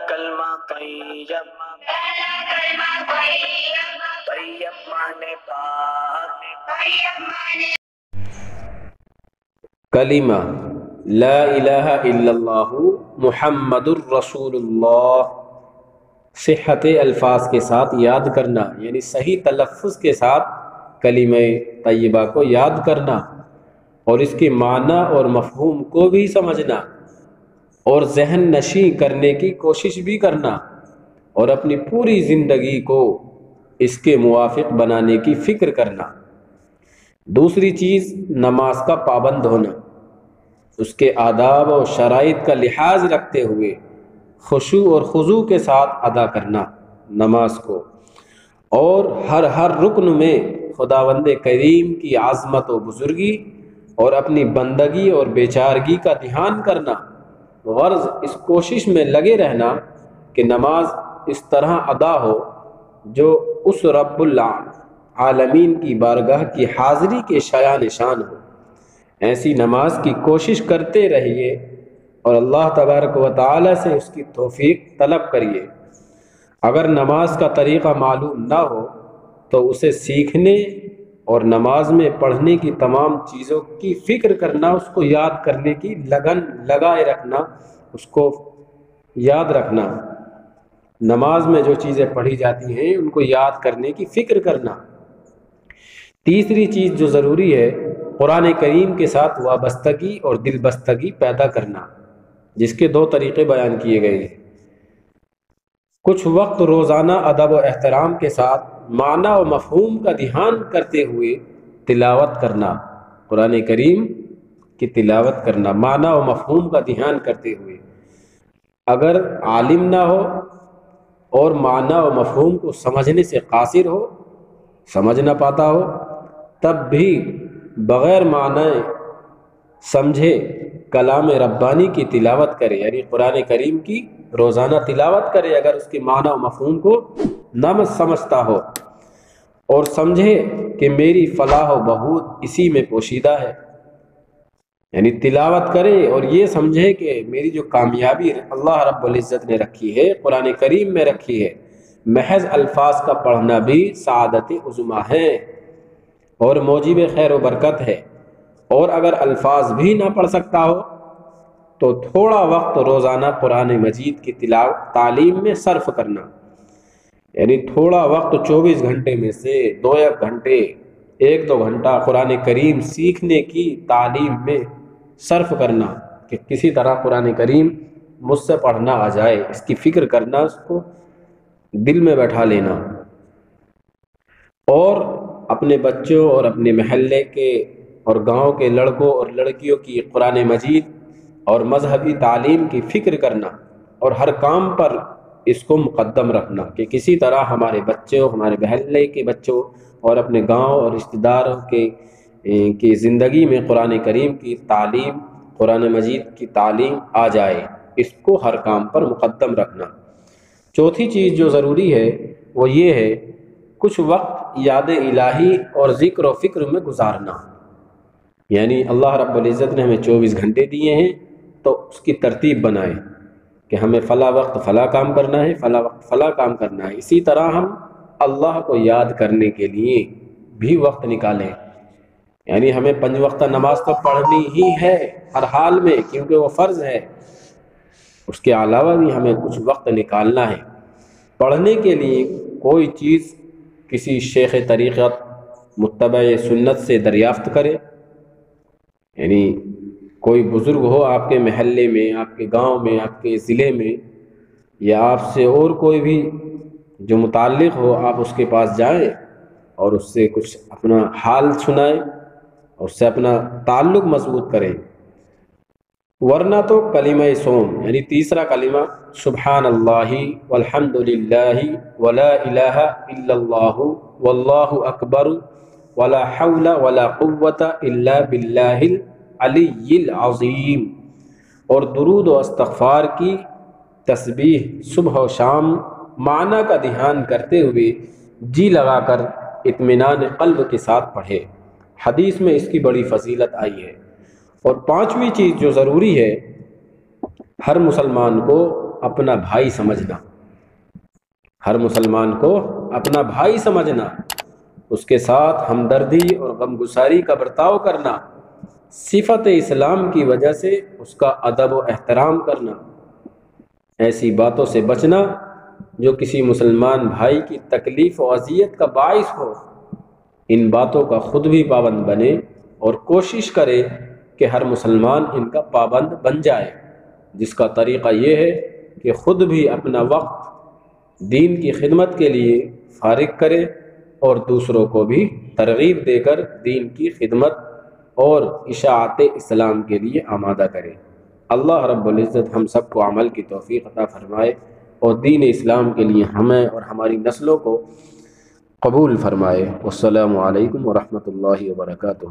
کلمہ طیب، طیب مانے پاک، کلمہ لا الہ الا اللہ محمد الرسول اللہ، صحت الفاظ کے ساتھ یاد کرنا، یعنی صحیح تلفظ کے ساتھ کلمہ طیبہ کو یاد کرنا، اور اس کے معنی اور مفہوم کو بھی سمجھنا، اور ذہن نشیں کرنے کی کوشش بھی کرنا، اور اپنی پوری زندگی کو اس کے موافق بنانے کی فکر کرنا۔ دوسری چیز، نماز کا پابند ہونا، اس کے آداب و شرائط کا لحاظ رکھتے ہوئے خشوع اور خضوع کے ساتھ ادا کرنا نماز کو، اور ہر رکن میں خداوند کریم کی عظمت و بزرگی اور اپنی بندگی اور بیچارگی کا دھیان کرنا، غرض اس کوشش میں لگے رہنا کہ نماز اس طرح ادا ہو جو اس رب العالمین کی بارگاہ کی حاضری کے شایع نشان ہو۔ ایسی نماز کی کوشش کرتے رہیے اور اللہ تبارک و تعالی سے اس کی توفیق طلب کریے۔ اگر نماز کا طریقہ معلوم نہ ہو تو اسے سیکھنے اور نماز میں پڑھنے کی تمام چیزوں کی فکر کرنا، اس کو یاد کرنے کی لگن لگائے رکھنا، اس کو یاد رکھنا، نماز میں جو چیزیں پڑھی جاتی ہیں ان کو یاد کرنے کی فکر کرنا۔ تیسری چیز جو ضروری ہے، قرآن کریم کے ساتھ وابستگی اور دل بستگی پیدا کرنا، جس کے دو طریقے بیان کیے گئے ہیں۔ کچھ وقت روزانہ ادب و احترام کے ساتھ معنی و مفہوم کا دھیان کرتے ہوئے تلاوت کرنا، قرآن کریم کی تلاوت کرنا، معنی و مفہوم کا دھیان کرتے ہوئے۔ اگر عالم نہ ہو اور معنی و مفہوم کو سمجھنے سے قاصر ہو، سمجھ نہ پاتا ہو، تب بھی بغیر معنی سمجھے کلام ربانی کی تلاوت کرے، یعنی قرآن کریم کی روزانہ تلاوت کرے اگر اس کے معنی و مفہوم کو نہ سمجھتا ہو، اور سمجھے کہ میری فلاح و بہبود اسی میں پوشیدہ ہے، یعنی تلاوت کرے اور یہ سمجھے کہ میری جو کامیابی اللہ رب العزت نے رکھی ہے، قرآن کریم میں رکھی ہے، محض الفاظ کا پڑھنا بھی سعادت عظمیٰ ہے اور موجب خیر و برکت ہے۔ اور اگر الفاظ بھی نہ پڑھ سکتا ہو تو تھوڑا وقت روزانہ قرآن مجید کی تعلیم میں صرف کرنا، یعنی تھوڑا وقت 24 گھنٹے میں سے 2-1 گھنٹے، 1-2 گھنٹہ قرآن کریم سیکھنے کی تعلیم میں صرف کرنا کہ کسی طرح قرآن کریم مجھ سے پڑھنا آ جائے، اس کی فکر کرنا، اس کو دل میں بیٹھا لینا، اور اپنے بچوں اور اپنے محلے کے اور گاؤں کے لڑکوں اور لڑکیوں کی قرآن مجید اور مذہبی تعلیم کی فکر کرنا، اور ہر کام پر اس کو مقدم رکھنا کہ کسی طرح ہمارے بچوں، ہمارے محلے کے بچوں اور اپنے گاؤں اور رشتہ داروں کی زندگی میں قرآن کریم کی تعلیم، قرآن مجید کی تعلیم آ جائے، اس کو ہر کام پر مقدم رکھنا۔ چوتھی چیز جو ضروری ہے وہ یہ ہے، کچھ وقت یاد الہی اور ذکر و فکر میں گزارنا، یعنی اللہ رب العزت نے ہمیں 24 گھنٹے دیے ہیں تو اس کی ترتیب بنائیں کہ ہمیں فلاں وقت فلاں کام کرنا ہے، فلاں وقت فلاں کام کرنا ہے۔ اسی طرح ہم اللہ کو یاد کرنے کے لیے بھی وقت نکالیں، یعنی ہمیں 5 وقتہ نماز تو پڑھنی ہی ہے ہر حال میں، کیونکہ وہ فرض ہے، اس کے علاوہ بھی ہمیں کچھ وقت نکالنا ہے پڑھنے کے لیے۔ کوئی چیز کسی شیخ طریقت متبع سنت سے دریافت کرے، یعنی کوئی بزرگ ہو آپ کے محلے میں، آپ کے گاؤں میں، آپ کے ضلع میں، یا آپ سے اور کوئی بھی جو متعلق ہو، آپ اس کے پاس جائیں اور اس سے کچھ اپنا حال سنائیں اور اس سے اپنا تعلق مضبوط کریں۔ ورنہ تو کلمہ صوم، یعنی تیسرا کلمہ سبحان اللہ والحمد للہ ولا الہ الا اللہ واللہ اکبر ولا حول ولا قوۃ الا باللہ العلی العظیم، اور درود و استغفار کی تسبیح صبح و شام معنی کا دھیان کرتے ہوئے جی لگا کر اطمینان قلب کے ساتھ پڑھے۔ حدیث میں اس کی بڑی فضیلت آئی ہے۔ اور 5ویں چیز جو ضروری ہے، ہر مسلمان کو اپنا بھائی سمجھنا، ہر مسلمان کو اپنا بھائی سمجھنا، اس کے ساتھ ہمدردی اور غمگساری کا برتاؤ کرنا، صفت اسلام کی وجہ سے اس کا ادب و احترام کرنا، ایسی باتوں سے بچنا جو کسی مسلمان بھائی کی تکلیف و اذیت کا باعث ہو۔ ان باتوں کا خود بھی پابند بنے اور کوشش کرے کہ ہر مسلمان ان کا پابند بن جائے، جس کا طریقہ یہ ہے کہ خود بھی اپنا وقت دین کی خدمت کے لیے فارغ کرے اور دوسروں کو بھی ترغیب دے کر دین کی خدمت اور اشاعت اسلام کے لیے آمادہ کرے۔ اللہ رب العزت ہم سب کو عمل کی توفیق عطا فرمائے اور دین اسلام کے لیے ہمیں اور ہماری نسلوں کو قبول فرمائے۔ والسلام علیکم ورحمۃ اللہ وبرکاتہ۔